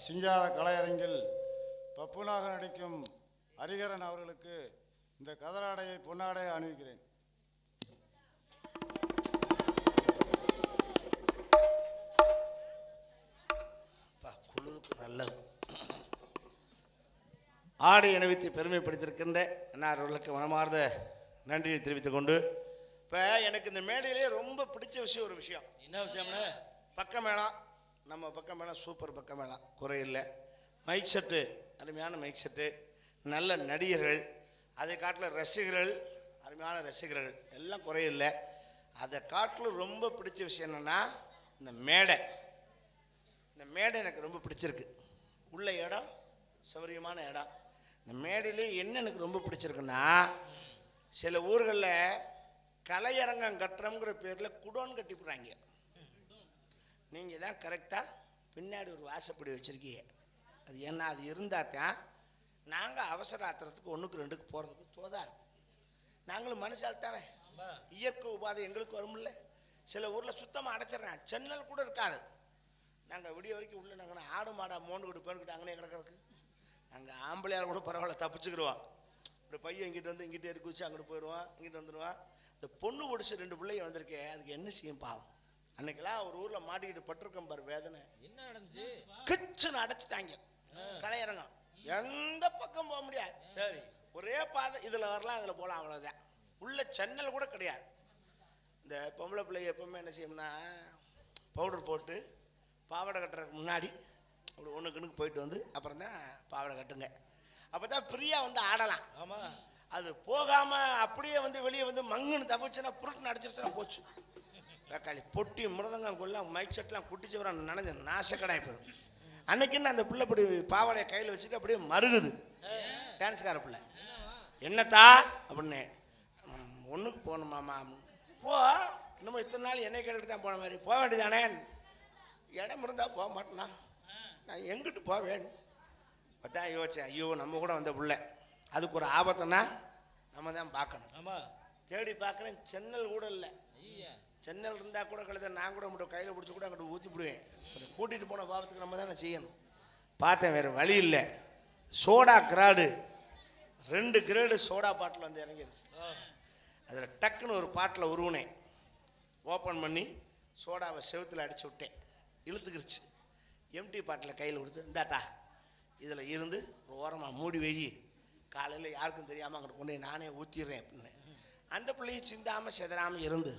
சிங்கார கலையரங்கில் பப்புனாக நடிக்கும் ஹரிகரன் அவர்களுக்கு இந்த கதராடையை பொன்னாடையை அணிவிக்கிறேன். நல்லது. ஆடை அணிவித்து பெருமைப்படுத்தியிருக்கின்ற அன்னார் அவர்களுக்கு மனமார்ந்த நன்றியை தெரிவித்துக் கொண்டு, இப்போ எனக்கு இந்த மேடையிலேயே ரொம்ப பிடிச்ச விஷயம் ஒரு விஷயம். என்ன விஷயம்னா, பக்க மேளம். நம்ம பக்க மேளம் சூப்பர் பக்க மேளம், குறையில்லை. மைக் செட்டு, அருமையான மைக் செட்டு, நல்ல நடிகர்கள், அதை காட்டில் ரசிகர்கள், அருமையான ரசிகர்கள், எல்லாம் குறையில்லை. அதை காட்டில் ரொம்ப பிடிச்ச விஷயம் என்னென்னா இந்த மேடை. இந்த மேடை எனக்கு ரொம்ப பிடிச்சிருக்கு. உள்ள இடம் சௌகரியமான இடம். இந்த மேடையிலே என்ன எனக்கு ரொம்ப பிடிச்சிருக்குன்னா, சில ஊர்களில் கலையரங்கம் கட்டுறோங்கிற பேரில் குடோன் கட்டிவிட்றாங்க. நீங்கள் தான் கரெக்டாக பின்னாடி ஒரு வாசப்படி வச்சுருக்கீங்க. அது ஏன்னா அது இருந்தால் தான் நாங்கள் அவசர ஆத்திரத்துக்கு 1க்கு 2க்கு போகிறதுக்கு தோதா இருக்கும். நாங்களும் மனுஷால் தானே, இயற்கை உபாதை எங்களுக்கு வரும்ல. சில ஊரில் சுத்தமாக அடைச்சிட்றேன், சென்னல் கூட இருக்காது. நாங்கள் விடிய வரைக்கும் உள்ள நாங்கள் ஆடு மாடா மோண்டு கொடுப்பேன்னுக்கிட்டு அங்கனே கிடக்கிறதுக்கு. நாங்கள் ஆம்பளையால் கூட பரவாயில்ல தப்பிச்சுக்கிடுவோம். இப்படி பையன் இங்கிட்ட வந்து இங்கிட்ட ஏறி குதிச்சு அங்கிட்டு போயிடுவான், இங்கிட்ட வந்துடுவான். இந்த பொண்ணு ஒடிச்சு 2 பிள்ளைங்க வந்திருக்கேன், அதுக்கு என்ன செய்யும் பாவம். அன்னைக்கெல்லாம் ஒரு ஊரில் மாட்டிக்கிட்டு பட்டிருக்கோம் பாரு வேதனை. என்ன நடந்துச்சு? கிச்சுன்னு அடைச்சிட்டாங்க கலையரங்கம். எந்த பக்கம் போக முடியாது. சரி, ஒரே பாதை, இதில் வரலாம் அதில் போகலாம், அவ்வளோதான். உள்ள சென்னல் கூட கிடையாது. இந்த பொம்பளை பிள்ளைங்க எப்பவுமே என்ன செய்யணும்னா, பவுடர் போட்டு பாவாடை கட்டுறதுக்கு முன்னாடி அப்படி 1க்கு 2க்கு போயிட்டு வந்து அப்புறம் தான் பாவாடை கட்டுங்க. அப்போ தான் ஃப்ரீயாக வந்து ஆடலாம். ஆமாம், அது போகாமல் அப்படியே வந்து வெளியே வந்து மங்குன்னு தப்பிச்சுன்னா புருட்டுன்னு அடிச்சிருச்சுன்னா போச்சு. தக்காளி பொட்டி மிருதங்கம் கொள்ள மைக் செட்லாம் குட்டிச்சு வர நனைஞ்ச நாசக்கடாய் போயிடும். அன்னைக்குன்னு அந்த பிள்ளை இப்படி பாவாடையை கையில் வச்சுட்டு அப்படியே மருகுது டான்ஸ்கார பிள்ளை. என்னத்தா அப்படின்னு, 1க்கு போகணுமாம்மா. போ, இன்னமும் இத்தனை நாள் என்னை கேட்டுட்டு தான் போன மாதிரி போக வேண்டியதானே. இடம் இருந்தால் போக மாட்டேனா, நான் எங்கிட்டு போவேன். பார்த்தா யோசிச்சேன், ஐயோ நம்ம கூட வந்த பிள்ளை, அதுக்கு ஒரு ஆபத்துனா நம்ம தான் பார்க்கணும். ஆமாம், தேடி பார்க்குறேன், சென்னல் கூட இல்லை. சென்னல் இருந்தால் கூட கழுத நான் கூட மட்டும் கையில் பிடிச்சி கூட அங்கிட்டு ஊற்றி விடுவேன். கூட்டிகிட்டு போன பாவத்துக்கு நம்ம தானே செய்யணும். பார்த்தேன், வேறு வழி இல்லை. Soda grad 2 grade soda bottle வந்து இறங்கிருச்சு. அதில் டக்குன்னு ஒரு பாட்டில் உருவினேன். ஓப்பன் பண்ணி சோடாவை செவுத்தில் அடித்து விட்டேன். இழுத்துக்கிருச்சு. எம்டி பாட்டில் கையில் கொடுத்து, இந்தாத்தா இதில் இருந்து ஒரு ஓரமாக மூடி வை, காலையில் யாருக்கும் தெரியாமல் அங்கிட்டு கொண்டு நானே ஊற்றிடுறேன் அப்படின்னு. அந்த பிள்ளையும் சிந்தாமல் செதறாமல் இருந்து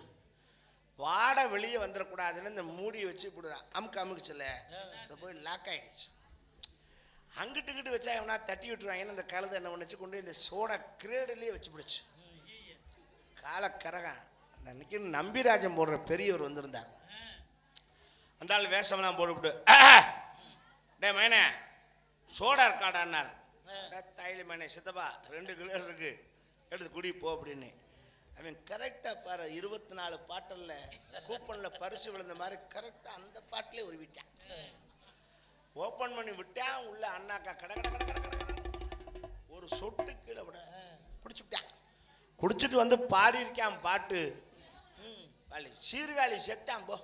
வாடை வெளியே வந்துடக்கூடாதுன்னு இந்த மூடியை வச்சு இப்படி அமுக்குச்சுல, அதை போய் லாக் ஆகிடுச்சு. அங்கிட்டுக்கிட்டு வச்சா எவனா தட்டி விட்டுருவாங்கன்னு அந்த கழுதை என்ன பண்ணிச்சு, கொண்டு இந்த சோடா கிரேடுலேயே வச்சு பிடிச்சி காலக்கரகம். அந்த அன்னைக்கு நம்பிராஜன் போடுற பெரியவர் வந்திருந்தார். அந்த ஆள் வேஷம்லாம் போட்டுவிட்டு, டே மைனே சோடா இருக்காடான்னார். தைல மேனே சித்தப்பா 2 கிலோ இருக்கு, எடுத்து குடி போ அப்படின்னு. அவன் கரெக்டாக பாரு 24 பாட்டில் கூப்பனில் பரிசு விழுந்த மாதிரி கரெக்டாக அந்த பாட்டிலே உருவிட்டான். ஓப்பன் பண்ணி விட்டான். உள்ள அண்ணாக்கா கடை கடை கடை கடை கடை ஒரு சொட்டு கீழே விட பிடிச்சிவிட்டான். குடிச்சிட்டு வந்து பாடி இருக்கான் பாட்டு. சீர்காழி செத்தான் போ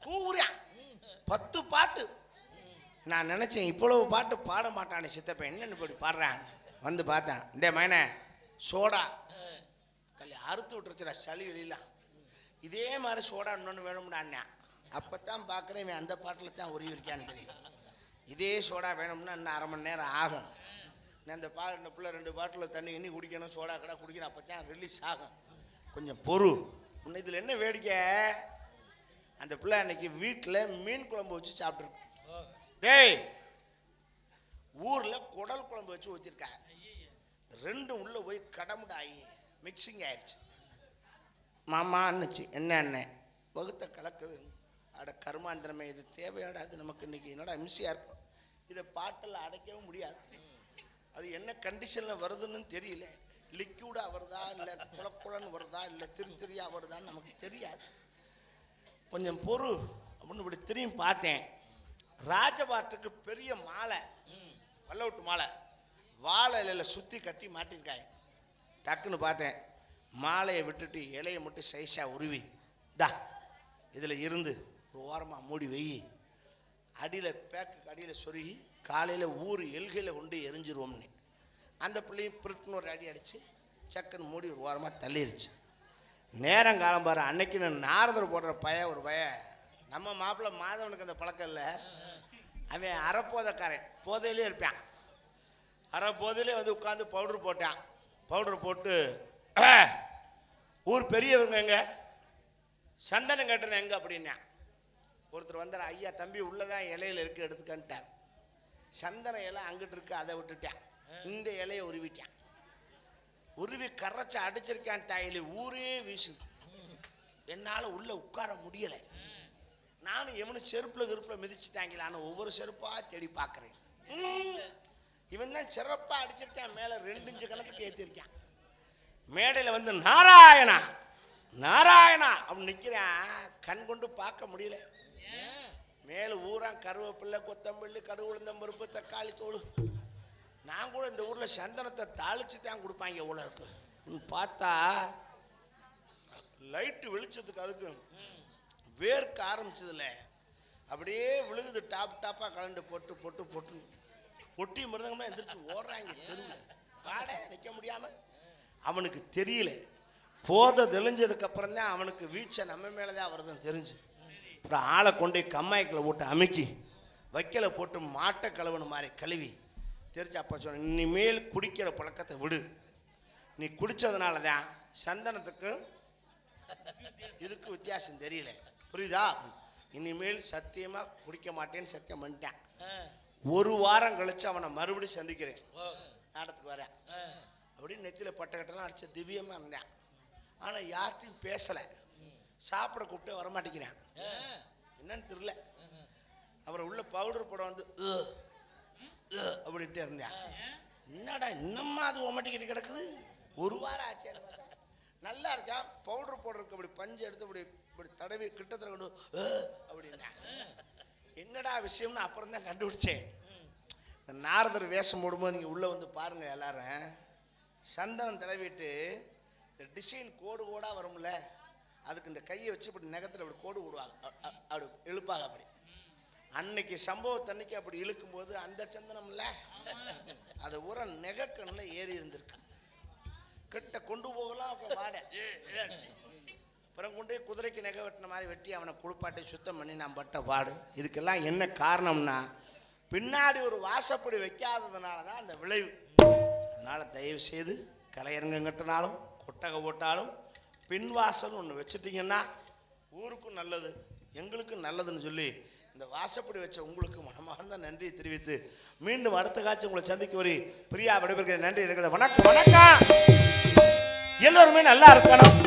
கூறான். 10 பாட்டு. நான் நினச்சேன் இவ்வளவு பாட்டு பாட மாட்டானே சித்தப்ப, என்னென்னு இப்படி பாடுறான். வந்து பார்த்தேன், டே மைனே சோடா கல்லி அறுத்து விட்டுருச்சுடா சளி வெளியெல்லாம். இதே மாதிரி சோடா இன்னொன்று வேணும்டாண்ணா. அப்போ தான் பார்க்குறேன் இவன் அந்த பாட்டில் தான் உருவி இருக்கான்னு தெரியும். இதே சோடா வேணும்னா இன்னும் 1/2 மணி நேரம் ஆகும். நான் இந்த பிள்ளை 2 பாட்டில் தண்ணி இன்னி குடிக்கணும், சோடா கடை குடிக்கணும், அப்போ தான் ரிலீஸ் ஆகும். கொஞ்சம் பொறு. இன்னும் இதில் என்ன வேடிக்கை, அந்த பிள்ளை அன்னைக்கு வீட்டில் மீன் குழம்பு வச்சு சாப்பிட்ருக்கு. டேய், ஊரில் குடல் குழம்பு வச்சு ஊற்றிருக்காங்க. 2 உள்ளே போய் கடமுடாயி மிக்சிங் ஆயிடுச்சு. மாமா அண்ணுச்சு, என்ன அண்ணன் வகுத்த கலக்குது. அட கருமாந்திரமே, இது தேவையாடாது நமக்கு. இன்றைக்கி என்னடா மிஸ்ஸியாக இருக்கும். இதை பாட்டில் அடைக்கவும் முடியாது. அது என்ன கண்டிஷனில் வருதுன்னு தெரியல. லிக்யூடாக வருதா இல்லை குளக்குளன்னு வருதா இல்லை திரியாக வருதான்னு நமக்கு தெரியாது. கொஞ்சம் பொறு அப்படின்னு இப்படி திரும்பி பார்த்தேன். ராஜபாட்டுக்கு பெரிய மாலை, வல்லவுட்டு மாலை, வாழை இலையில் சுற்றி கட்டி மாட்டிருக்காங்க. டக்குன்னு பார்த்தேன், மாலையை விட்டுட்டு இலையை மட்டும் சைஸாக உருவி, தா இதில் இருந்து ஒரு ஓரமாக மூடி வை, அடியில் பேக்கு அடியில் சொருகி காலையில் ஊர் எல்கையில் கொண்டு எரிஞ்சிருவோம்னு. அந்த பிள்ளையும் பிரிட்டுன்னு ஒரு அடி அடித்து சக்கன் மூடி ஒரு ஓரமாக தள்ளிருச்சு. நேரம் காலம் பாரு, அன்னைக்கு நான் நாரதர் போடுற ஒரு நம்ம மாப்பிள்ளை மாதவனுக்கு அந்த பழக்கம் இல்லை. அவன் அரைப்போதைக்காரன், போதையிலே இருப்பான். அரைப்போதையிலே வந்து உட்காந்து பவுட்ரு போட்டான். பவுட்ரு போட்டு ஊர் பெரியவங்க எங்க, சந்தனம் கட்டுறேன் எங்க அப்படின்னா. ஒருத்தர் வந்தார், ஐயா தம்பி உள்ளதான் இலையில இருக்கு எடுத்துக்கிட்டார். சந்தன இலை அங்கிட்டு இருக்கு, அதை விட்டுட்டான். இந்த இலையை உருவிட்டான். உருவி கரைச்சி அடிச்சிருக்கான். தாயில ஊரே வீசுது. என்னால் உள்ள உட்கார முடியலை. நானும் எவனும் செருப்புல கருப்புல மிதிச்சுட்டாங்களான்னு ஒவ்வொரு செருப்பா தேடி பார்க்குறேன். இவன் தான் சிறப்பா அடிச்சிருக்கான். மேலே 2 இன்ச்சு கணத்துக்கு ஏற்றிருக்கான். மேடையில் வந்து நாராயணா நாராயணா அப்படின்னு நிற்கிறான். கண் கொண்டு பார்க்க முடியல. மேலே ஊரா கருவேப்பிள்ளை, கொத்தமல்லி, கடுகு, உளுந்தம்பருப்பு, தக்காளி தூள். நான் கூட இந்த ஊரில் சந்தனத்தை தாளிச்சு தான் கொடுப்பாங்க உள்ள இருக்கு. பார்த்தா லைட்டு வெளிச்சத்துக்கு அதுக்கு வேர்க்க ஆரம்பிச்சதுல அப்படியே விழுகுது. டாப்பாக கலண்டு போட்டு போட்டு போட்டு பொட்டி மிருதங்கமாக எந்திரிச்சு ஓடுறாங்க தெருவில். வாட நிற்க முடியாமல். அவனுக்கு தெரியல. போதை தெளிஞ்சதுக்கு அப்புறம் தான் அவனுக்கு வீச்சை நம்ம மேலே தான் வருதுன்னு தெரிஞ்சு அப்புறம் ஆளை கொண்டு கம்மாய்க்கில் போட்டு அமுக்கி வைக்கலை போட்டு மாட்டை கழுவுன மாதிரி கழுவி தெரிஞ்சு அப்போ சொன்ன, இனிமேல் குடிக்கிற பழக்கத்தை விடு. நீ குடித்ததுனால தான் சந்தனத்துக்கு இதுக்கு வித்தியாசம் தெரியல, புரியுதா? இனிமேல் சத்தியமாக குடிக்க மாட்டேன்னு சத்தியம் பண்ணிட்டேன். 1 வாரம் கழிச்சு அவனை மறுபடியும் சந்திக்கிறேன். நாடத்துக்கு வரேன். அப்படின்னு நெத்தியில் பட்டக்கட்டெல்லாம் அடிச்ச திவ்யமாக இருந்தேன். ஆனால் யார்கிட்டையும் பேசலை. சாப்பிட கூப்பிட்டு வரமாட்டேங்கிறேன். என்னன்னு தெரியல. அப்புறம் உள்ள பவுடர் போட வந்து அப்படின்ட்டு இருந்தேன். என்னடா இன்னும்மா அது ஒமட்டிக்கிட்டு கிடக்குது? 1 வாரம் ஆச்சு. நல்லா இருக்கா. பவுடர் போடுறதுக்கு அப்படி பஞ்சு எடுத்து இப்படி இப்படி தடவி கிட்டத்தில் கொண்டு அப்படின்னா என்னடா விஷயம்னு அப்புறம் தான் கண்டுபிடிச்சேன். இந்த நாரதர் வேஷம் போடும்போது நீங்கள் உள்ளே வந்து பாருங்கள் எல்லாரும். சந்தனம் தடவிட்டு இந்த டிசைன் கோடு கோடாக வரும்ல, அதுக்கு இந்த கையை வச்சு இப்படி நகத்தில் அப்படி கோடு விடுவாங்க. அப்படி இழுப்பாங்க. அப்படி அன்னைக்கு சம்பவத்தன்னைக்கு அப்படி இழுக்கும்போது அந்த சந்தனம்ல அது ஊற நெகக்கண்ணில் ஏறி இருந்திருக்கு. கிட்ட கொண்டு போகலாம். அப்புறம் வாட அப்புறம் கொண்டே குதிரைக்கு நெகை வெட்டின மாதிரி வெட்டி அவனை குளிப்பாட்டி சுத்தம் பண்ணி நான் பட்ட பாடு. இதுக்கெல்லாம் என்ன காரணம்னா பின்னாடி ஒரு வாசப்படி வைக்காததுனால தான் அந்த விளைவு. அதனால் தயவு செய்து கலையரங்கம் கட்டினாலும் கொட்டகை போட்டாலும் பின்வாசல் ஒன்று வச்சுட்டிங்கன்னா ஊருக்கும் நல்லது, எங்களுக்கும் நல்லதுன்னு சொல்லி இந்த வாசப்படி வச்ச உங்களுக்கு மனமார்ந்த நன்றியை தெரிவித்து மீண்டும் அடுத்த காட்சி உங்களை சந்திக்க வரி பிரியா விடைபெறுகிற நன்றி இருக்கிறது. வணக்கம் வணக்கம். எல்லோருமே நல்லா இருக்கணும்.